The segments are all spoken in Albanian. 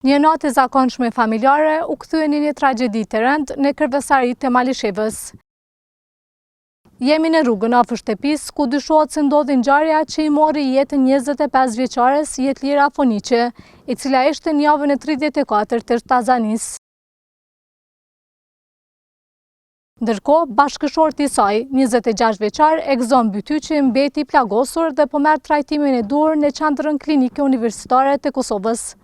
Një natë e zakonshme familjare u kthye në një tragjedi të rënd në Kërvesaritë e Malishevës. Jemi në rrugën afër shtëpisë ku dyshohet se ndodhi ngjarja që i mori jetën 25 vjeçares Jetlira Foniqe, e cila ishte në javën e 34 të Tazanis. Ndërkohë, bashkëshorti i saj, 26 vjeçar, Egzon Bytyqi, mbeti i plagosur dhe po merr trajtimin e duhur në qendrën klinike universitare të Kosovës.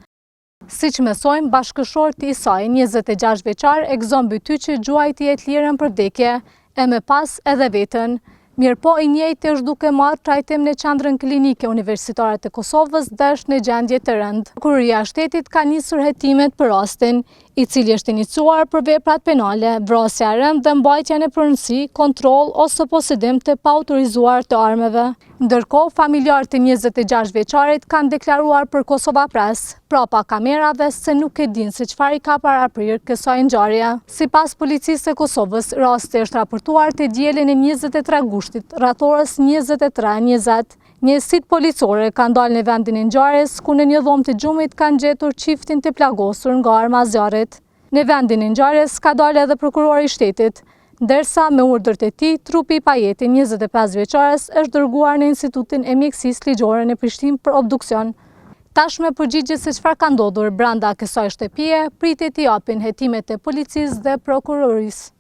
Siç mësojmë, bashkëshorti i saj, 26 vjeçar, Egzon Bytyqi, gjuajti Jetlirën për vdekje, e më pas edhe vetën. Mirëpo i njëjti është duke marrë trajtim në qendrën klinike universitare të Kosovës dhe është në gjendje të rëndë. Prokuroria e Shtetit ka nisur hetimet për rastin, i cili është iniciuar për veprat penale, vrasja e rëndë dhe mbajtja në pronësi, kontroll ose posedim të paautorizuar të armëve. Ndërkohë, familjarët e 26 vjeçarit kanë deklaruar për Kosova Press, prapa kamerave, se nuk e dinë se çfarë i ka paraprirë kësaj ngjarje. Sipas policisë së Kosovës, rasti është raportuar te dielën e 23 gushtit, rreth orës 23:20. Njësitë policore kanë dalë në vendin e ngjarjes, ku në një dhomë të gjumit kanë gjetur çiftin të plagosur nga arma zjarrit. Në vendin e ngjarjes ka dalë edhe prokurori i shtetit, ndërsa me urdhër të tij, trupi i pajetit 25 vjeçares është dërguar në Institutin e Mjekësisë Ligjore në Prishtinë për obduksion. Tashmë përgjigjet se çfarë ka ndodhur brenda kësaj shtëpie pritet t'i japin hetimet e policisë dhe prokurorisë.